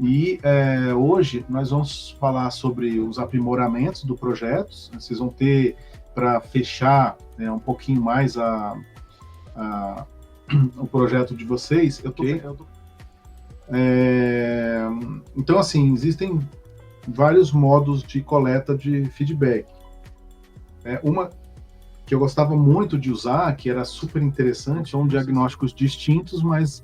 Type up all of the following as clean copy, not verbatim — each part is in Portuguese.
E hoje nós vamos falar sobre os aprimoramentos do projeto. Vocês vão ter, para fechar um pouquinho mais o projeto de vocês. Então, assim, existem vários modos de coleta de feedback. Uma que eu gostava muito de usar, que era super interessante, são diagnósticos distintos, mas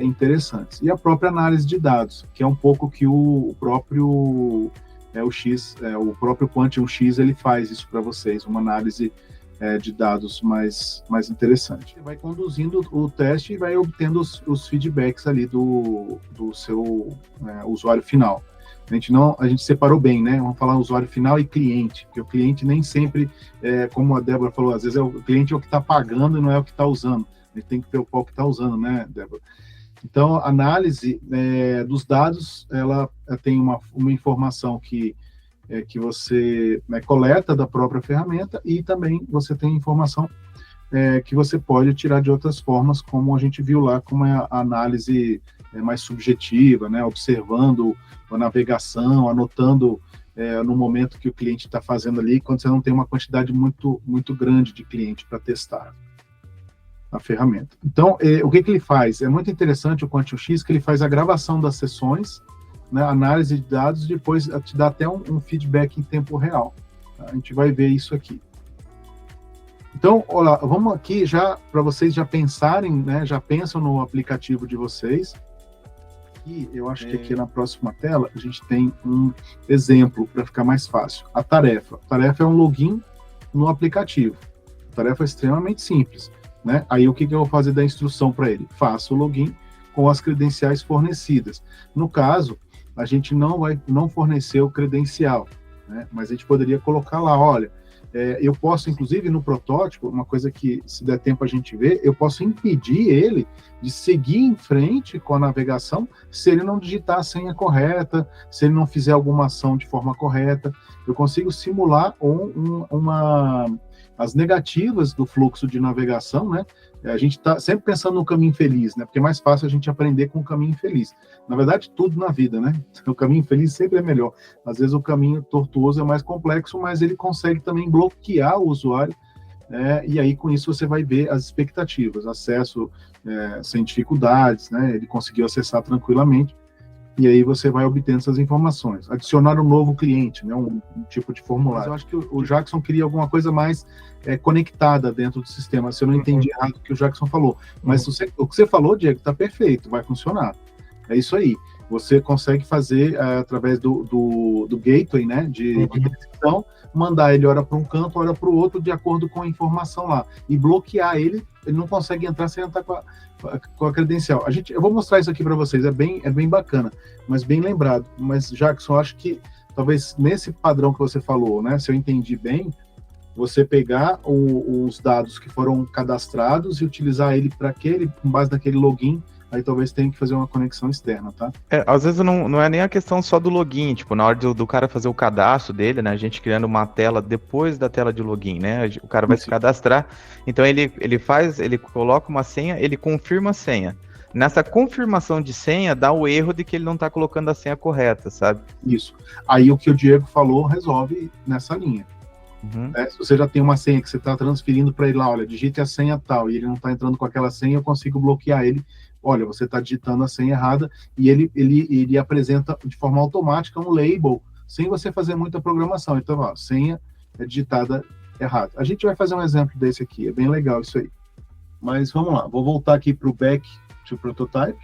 interessantes. E a própria análise de dados, que é um pouco que o próprio o próprio Quantium X, ele faz isso para vocês, uma análise de dados mais interessante. Vai conduzindo o teste e vai obtendo os feedbacks ali do seu usuário final. A gente separou bem, né? Vamos falar usuário final e cliente, porque o cliente nem sempre, como a Débora falou, às vezes o cliente é o que está pagando e não é o que está usando. A gente tem que preocupar o que está usando, né, Débora? Então, a análise dos dados, ela tem uma informação que você coleta da própria ferramenta, e também você tem informação que você pode tirar de outras formas, como a gente viu lá, como é a análise mais subjetiva, né, observando a navegação, anotando no momento que o cliente está fazendo ali, quando você não tem uma quantidade muito grande de cliente para testar a ferramenta. Então, o que ele faz? É muito interessante o Quantium X, que ele faz a gravação das sessões, né, análise de dados, e depois te dá até um feedback em tempo real. Tá? A gente vai ver isso aqui. Então, olha, vamos aqui já, para vocês já pensarem, né, já pensam no aplicativo de vocês. E eu acho que aqui na próxima tela a gente tem um exemplo para ficar mais fácil. A tarefa. A tarefa é um login no aplicativo. A tarefa é extremamente simples. Né? Aí o que eu vou fazer da instrução para ele? Faça o login com as credenciais fornecidas. No caso, a gente não fornecer o credencial, né? Mas a gente poderia colocar lá, olha, eu posso, inclusive, no protótipo, uma coisa que, se der tempo a gente ver, eu posso impedir ele de seguir em frente com a navegação se ele não digitar a senha correta, se ele não fizer alguma ação de forma correta. Eu consigo simular as negativas do fluxo de navegação, né? A gente está sempre pensando no caminho feliz, né? Porque é mais fácil a gente aprender com o caminho feliz. Na verdade, tudo na vida, né? O caminho feliz sempre é melhor. Às vezes o caminho tortuoso é mais complexo, mas ele consegue também bloquear o usuário, e aí com isso você vai ver as expectativas, acesso sem dificuldades, né? Ele conseguiu acessar tranquilamente. E aí você vai obtendo essas informações. Adicionar um novo cliente, né, um tipo de formulário. Mas eu acho que o Jackson queria alguma coisa mais conectada dentro do sistema, se eu não entendi errado o que o Jackson falou. Mas o que você falou, Diego, está perfeito, vai funcionar. É isso aí. Você consegue fazer, através do gateway, né, de decisão, mandar ele ora para um canto, ora para o outro, de acordo com a informação lá. E bloquear ele não consegue entrar sem entrar com a credencial. Eu vou mostrar isso aqui para vocês, é bem bacana, mas bem lembrado. Mas, Jackson, eu acho que talvez nesse padrão que você falou, né, se eu entendi bem, você pegar os dados que foram cadastrados e utilizar ele com base naquele login, aí talvez tenha que fazer uma conexão externa, tá? Às vezes não é nem a questão só do login, tipo, na hora do cara fazer o cadastro dele, né, a gente criando uma tela depois da tela de login, né, o cara vai se cadastrar, então ele coloca uma senha, ele confirma a senha. Nessa confirmação de senha, dá o erro de que ele não está colocando a senha correta, sabe? Isso. Aí o que o Diego falou resolve nessa linha. Se você já tem uma senha que você está transferindo para ele lá, olha, digite a senha tal, e ele não está entrando com aquela senha, eu consigo bloquear ele. Olha, você está digitando a senha errada, e ele apresenta de forma automática um label, sem você fazer muita programação. Então, ó, senha é digitada errada. A gente vai fazer um exemplo desse aqui, é bem legal isso aí. Mas vamos lá, vou voltar aqui para o Back to Prototype,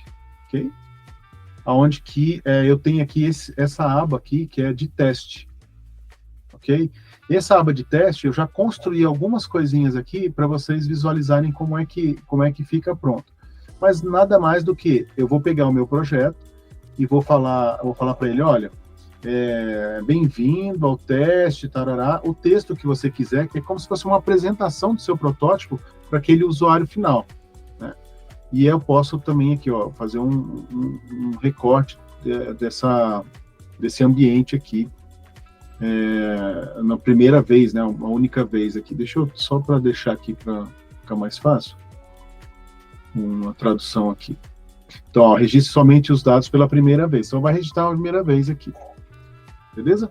ok? Onde que eu tenho aqui essa aba aqui, que é de teste. Ok? Essa aba de teste, eu já construí algumas coisinhas aqui para vocês visualizarem como é que fica pronto. Mas nada mais do que eu vou pegar o meu projeto e vou falar para ele, olha, bem-vindo ao teste, tarará, o texto que você quiser, que é como se fosse uma apresentação do seu protótipo para aquele usuário final, né? E eu posso também aqui, ó, fazer um recorte desse ambiente aqui, na primeira vez, né, uma única vez aqui. Deixa eu, só para deixar aqui para ficar mais fácil, uma tradução aqui. Então, ó, registre somente os dados pela primeira vez. Então, vai registrar a primeira vez aqui. Beleza?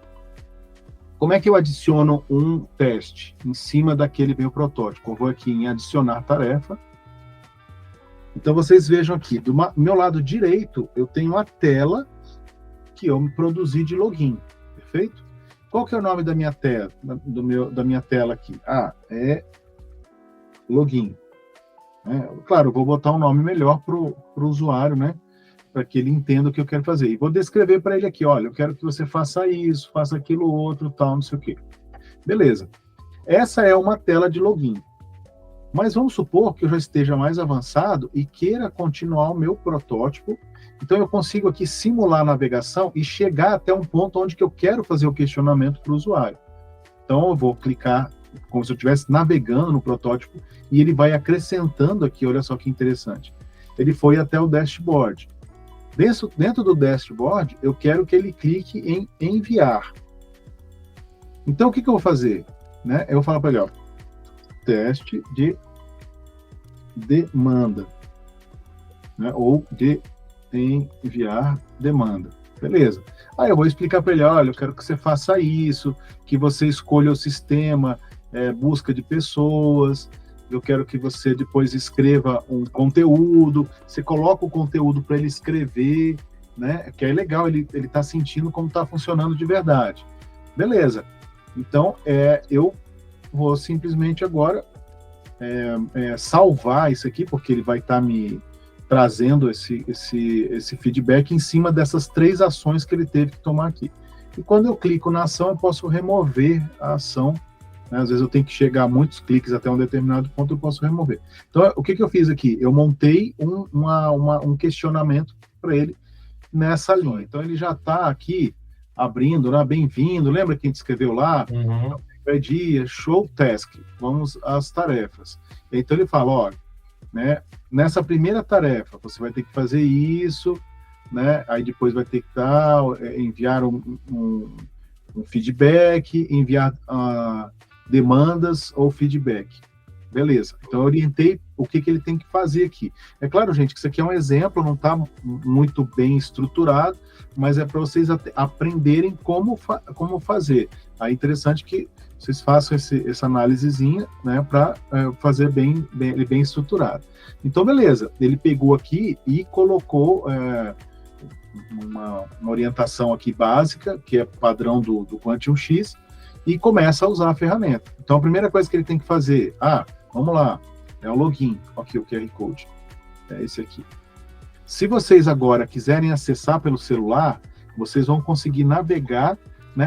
Como é que eu adiciono um teste em cima daquele meu protótipo? Eu vou aqui em adicionar tarefa. Então, vocês vejam aqui, do meu lado direito, eu tenho a tela que eu me produzi de login. Perfeito? Qual que é o nome da minha tela, da minha tela aqui? Ah, é login. Claro, eu vou botar um nome melhor para o usuário, né? Para que ele entenda o que eu quero fazer. E vou descrever para ele aqui, olha, eu quero que você faça isso, faça aquilo outro, tal, não sei o quê. Beleza. Essa é uma tela de login. Mas vamos supor que eu já esteja mais avançado e queira continuar o meu protótipo. Então eu consigo aqui simular a navegação e chegar até um ponto onde que eu quero fazer o questionamento para o usuário. Então eu vou clicar como se eu estivesse navegando no protótipo e ele vai acrescentando aqui, olha só que interessante. Ele foi até o dashboard. Dentro do dashboard, eu quero que ele clique em enviar. Então, o que eu vou fazer? Eu vou falar para ele, ó, teste de demanda, ou de enviar demanda. Beleza. Aí eu vou explicar para ele, olha, eu quero que você faça isso, que você escolha o sistema, busca de pessoas, eu quero que você depois escreva um conteúdo, você coloca o conteúdo para ele escrever, né? Que é legal, ele está sentindo como está funcionando de verdade. Beleza. Então, eu vou simplesmente agora salvar isso aqui, porque ele vai estar me trazendo esse feedback em cima dessas 3 ações que ele teve que tomar aqui. E quando eu clico na ação, eu posso remover a ação. Às vezes eu tenho que chegar a muitos cliques até um determinado ponto, eu posso remover. Então, o que eu fiz aqui? Eu montei um questionamento para ele nessa linha. Então, ele já está aqui abrindo, né? Bem-vindo. Lembra que a gente escreveu lá? Uhum. Dia, show task. Vamos às tarefas. Então, ele fala, olha, nessa primeira tarefa, você vai ter que fazer isso, aí depois vai ter que enviar um feedback, enviar demandas ou feedback. Beleza. Então, eu orientei o que ele tem que fazer aqui. É claro, gente, que isso aqui é um exemplo, não está muito bem estruturado, mas é para vocês aprenderem como fazer. Aí é interessante que vocês façam essa análisezinha, para fazer bem estruturado. Então, beleza. Ele pegou aqui e colocou uma orientação aqui básica, que é padrão do Quantium X, e começa a usar a ferramenta. Então, a primeira coisa que ele tem que fazer, vamos lá, é o login, aqui o QR Code, é esse aqui. Se vocês agora quiserem acessar pelo celular, vocês vão conseguir navegar,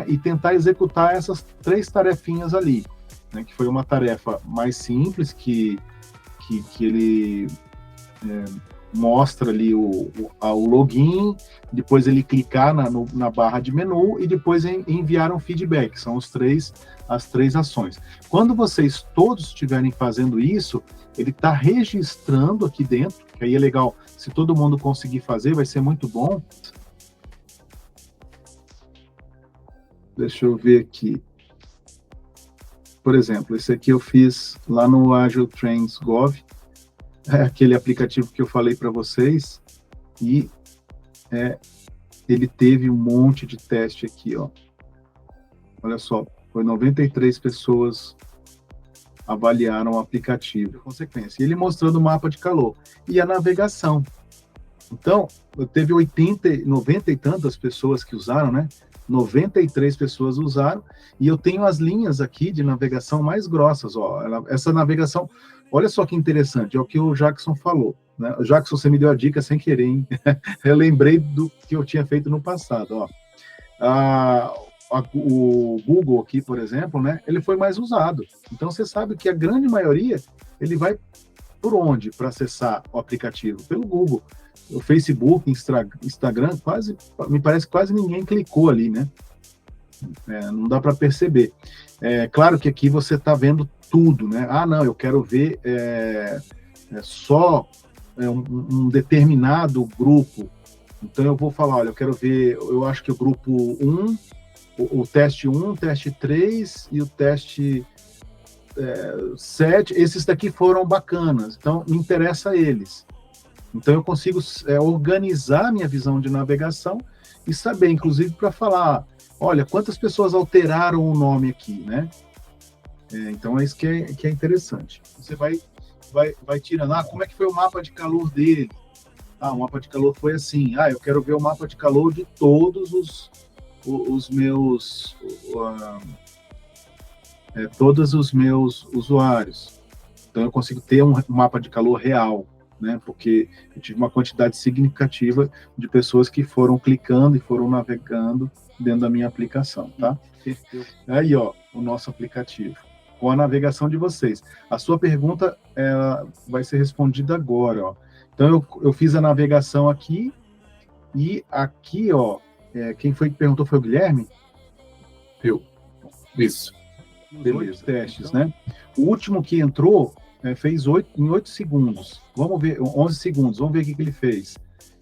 e tentar executar essas 3 tarefinhas ali, que foi uma tarefa mais simples, que ele mostra ali o login, depois ele clicar na barra de menu e depois enviar um feedback. São as 3 ações. Quando vocês todos estiverem fazendo isso, ele está registrando aqui dentro, que aí é legal, se todo mundo conseguir fazer, vai ser muito bom. Deixa eu ver aqui. Por exemplo, esse aqui eu fiz lá no Agile Trains Gov, aquele aplicativo que eu falei para vocês, e ele teve um monte de teste aqui, ó. Olha só, foi 93 pessoas avaliaram o aplicativo. Consequência. E ele mostrando o mapa de calor. E a navegação. Então, teve 90 e tantas pessoas que usaram, 93 pessoas usaram, e eu tenho as linhas aqui de navegação mais grossas, ó. Essa navegação, olha só que interessante, é o que o Jackson falou, O Jackson, você me deu a dica sem querer, hein? Eu lembrei do que eu tinha feito no passado, ó. O Google aqui, por exemplo, ele foi mais usado. Então, você sabe que a grande maioria, ele vai por onde para acessar o aplicativo? Pelo Google. O Facebook, Instagram, me parece que quase ninguém clicou ali, não dá para perceber. Claro que aqui você está vendo tudo, não, eu quero ver só um determinado grupo. Então eu vou falar, olha, eu quero ver, eu acho que o grupo 1, o teste 1, o teste 3 e o teste 7, esses daqui foram bacanas, então me interessa eles. Então eu consigo organizar minha visão de navegação e saber, inclusive, para falar, olha, quantas pessoas alteraram o nome aqui, né? Então é isso que é interessante. Você vai tirando, como é que foi o mapa de calor dele? O mapa de calor foi assim. Eu quero ver o mapa de calor de todos os meus todos os meus usuários. Então eu consigo ter um mapa de calor real, né? Porque eu tive uma quantidade significativa de pessoas que foram clicando e foram navegando dentro da minha aplicação, tá? Aí, ó, o nosso aplicativo com a navegação de vocês. A sua pergunta vai ser respondida agora, ó. Então eu fiz a navegação aqui e aqui, ó, quem foi que perguntou foi o Guilherme? Eu. Isso. Beleza. Testes, né? O último que entrou fez em 8 segundos. Vamos ver, 11 segundos. Vamos ver o que ele fez.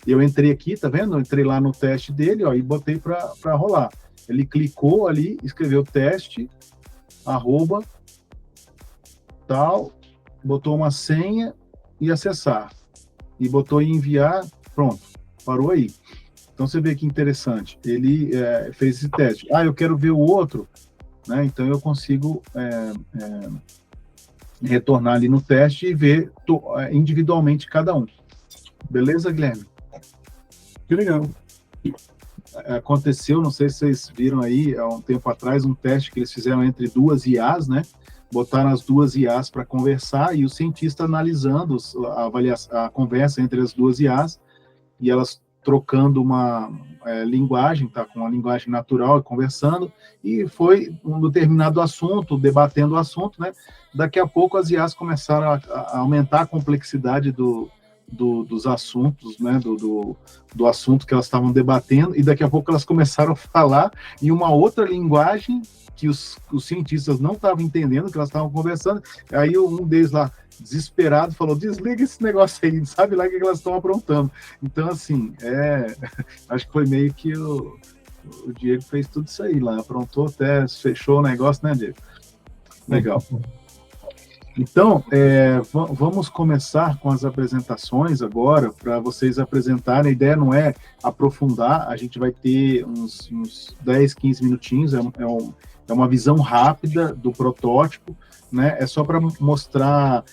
Eu entrei aqui, tá vendo? Eu entrei lá no teste dele, ó, e botei para rolar. Ele clicou ali, escreveu teste, @ tal, botou uma senha e acessar. E botou em enviar, pronto, parou aí. Então você vê que interessante. Ele fez esse teste. Eu quero ver o outro, né? Então eu consigo retornar ali no teste e ver individualmente cada um. Beleza, Guilherme? Que legal. Aconteceu, não sei se vocês viram aí, há um tempo atrás, um teste que eles fizeram entre duas IAs, né? Botaram as duas IAs para conversar e o cientista analisando a conversa entre as duas IAs e elas trocando uma linguagem, tá? Com uma linguagem natural, conversando, e foi um determinado assunto, debatendo o assunto, né? Daqui a pouco as IAs começaram a aumentar a complexidade dos assuntos, né, do assunto que elas estavam debatendo, e daqui a pouco elas começaram a falar em uma outra linguagem que os cientistas não estavam entendendo, que elas estavam conversando. Aí um deles lá, desesperado, falou, desliga esse negócio aí, sabe lá o que elas estão aprontando. Então, assim, acho que foi meio que o Diego fez tudo isso aí lá, aprontou até, fechou o negócio, né, Diego? Legal. Então, vamos começar com as apresentações agora, para vocês apresentarem. A ideia não é aprofundar, a gente vai ter uns 10, 15 minutinhos, é uma visão rápida do protótipo, né? É só para mostrar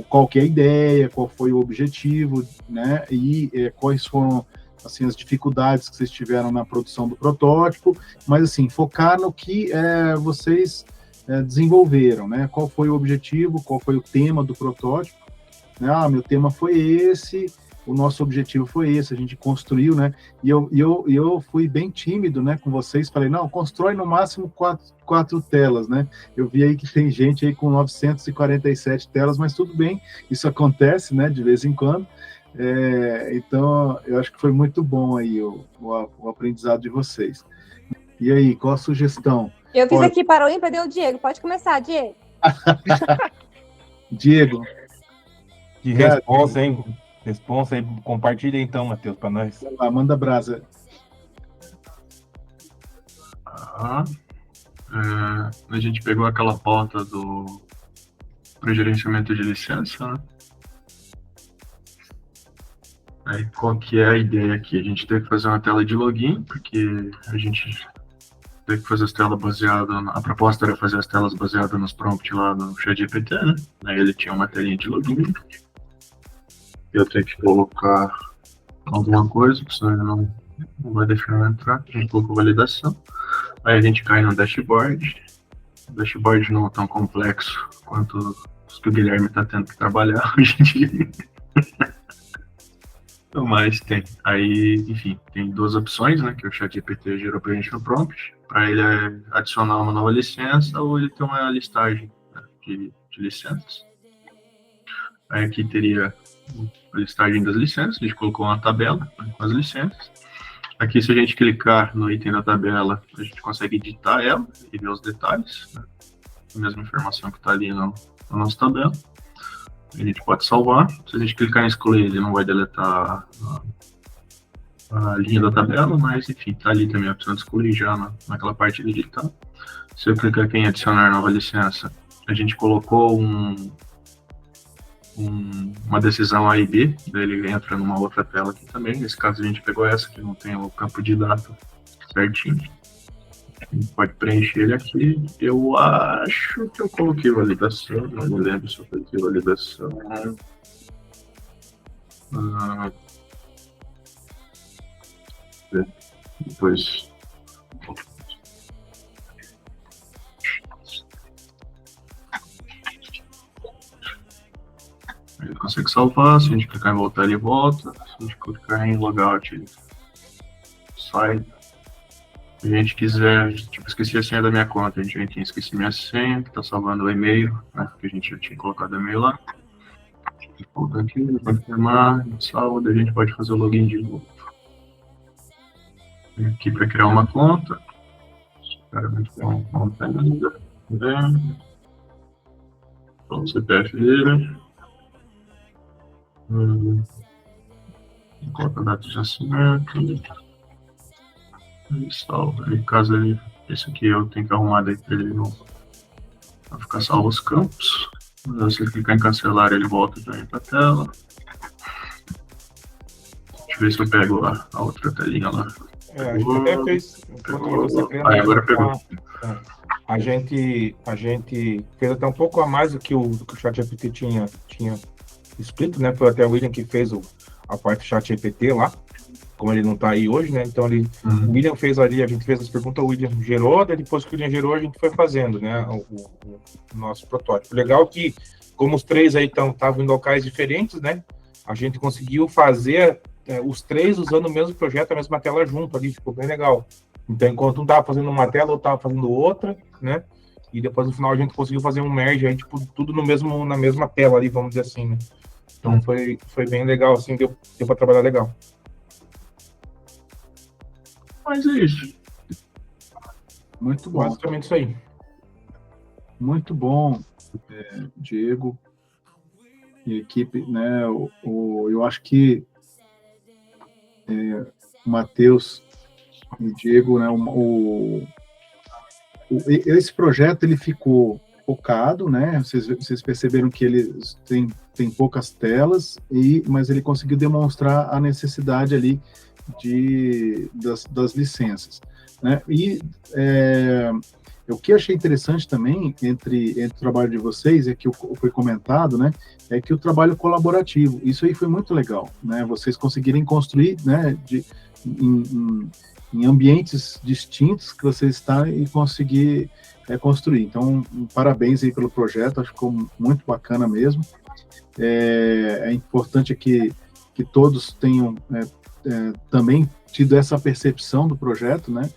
qual que é a ideia, qual foi o objetivo, né? E quais foram assim, as dificuldades que vocês tiveram na produção do protótipo, mas assim, focar no que vocês desenvolveram, né? Qual foi o objetivo, qual foi o tema do protótipo, né? Meu tema foi esse, o nosso objetivo foi esse, a gente construiu, né? E eu fui bem tímido, né, com vocês, falei, não, constrói no máximo quatro telas, né? Eu vi aí que tem gente aí com 947 telas, mas tudo bem, isso acontece, né, de vez em quando. Então, eu acho que foi muito bom aí o aprendizado de vocês. E aí, qual a sugestão? Eu fiz aqui para o ímpar, deu o Diego. Pode começar, Diego. Diego. Que responsa, hein? Responsa aí. Compartilha então, Matheus, para nós. Vai lá, manda brasa. A gente pegou aquela pauta pro gerenciamento de licença, né? Aí, qual que é a ideia aqui? A gente tem que fazer uma tela de login, porque a gente tem que fazer as telas baseadas... A proposta era fazer as telas baseadas nos prompts lá no ChatGPT, né? Aí ele tinha uma telinha de login. Eu tenho que colocar alguma coisa, senão ele não vai deixar eu entrar. A gente colocou validação. Aí a gente cai no dashboard. O dashboard não é tão complexo quanto os que o Guilherme está tendo que trabalhar hoje em dia. Mas tem. Aí, enfim, tem duas opções, né? Que o ChatGPT gerou pra gente no prompt. Para ele adicionar uma nova licença ou ele ter uma listagem, né, de licenças. Aí aqui teria a listagem das licenças. A gente colocou uma tabela, né, com as licenças. Aqui, se a gente clicar no item da tabela, a gente consegue editar ela e ver os detalhes, né? A mesma informação que está ali na nossa tabela. A gente pode salvar. Se a gente clicar em excluir, ele não vai deletar a linha da tabela, mas enfim, tá ali também a opção de excluir já naquela parte de editar. Se eu clicar aqui em adicionar nova licença, a gente colocou uma decisão A e B, daí ele entra numa outra tela aqui também. Nesse caso a gente pegou essa, que não tem o campo de data certinho. A gente pode preencher ele aqui. Eu acho que eu coloquei validação, não me lembro se eu coloquei validação. Depois. Ele consegue salvar, se a gente clicar em voltar ele volta, se a gente clicar em logout ele sai. Se a gente quiser, tipo, esqueci a senha da minha conta, a gente vem aqui, esqueci minha senha, que tá salvando o e-mail, né, que a gente já tinha colocado o e-mail lá. Volta aqui, confirmar, salva, daí a gente pode fazer o login de novo. Vem aqui para criar uma conta. O cara vai criar uma conta ainda. O CPF dele. Coloca a data de nascimento. E salva. Em caso ele. Esse aqui eu tenho que arrumar daí para ele não ficar salvo os campos. Se você clicar em cancelar, ele volta também para a tela. Deixa eu ver se eu pego a outra telinha lá. A gente até fez. Agora pegou. A gente fez até um pouco a mais do que o ChatGPT tinha escrito, né? Foi até o William que fez a parte do ChatGPT lá, como ele não está aí hoje, né? Então o William fez ali, a gente fez as perguntas, o William gerou, daí depois que o William gerou, a gente foi fazendo, né? O nosso protótipo. Legal que, como os três aí estavam em locais diferentes, né? A gente conseguiu fazer os três usando o mesmo projeto, a mesma tela junto ali, ficou bem legal. Então, enquanto um estava fazendo uma tela, outro estava fazendo outra, né? E depois, no final, a gente conseguiu fazer um merge aí, tipo, tudo na mesma tela ali, vamos dizer assim, né? Então, foi bem legal, assim, deu para trabalhar legal. Mas é isso. Muito bom. Basicamente isso aí. Muito bom, Diego e equipe, né? Eu acho que Matheus e Diego, né? Esse projeto ele ficou focado, né? Vocês perceberam que ele tem poucas telas, mas ele conseguiu demonstrar a necessidade ali das licenças, né? E o que eu achei interessante também entre o trabalho de vocês, que foi comentado, né, é que o trabalho colaborativo, isso aí foi muito legal, né? Vocês conseguirem construir, né, em ambientes distintos que vocês estão e conseguir construir. Então, parabéns aí pelo projeto, acho que ficou muito bacana mesmo. É importante que todos tenham também tido essa percepção do projeto, né?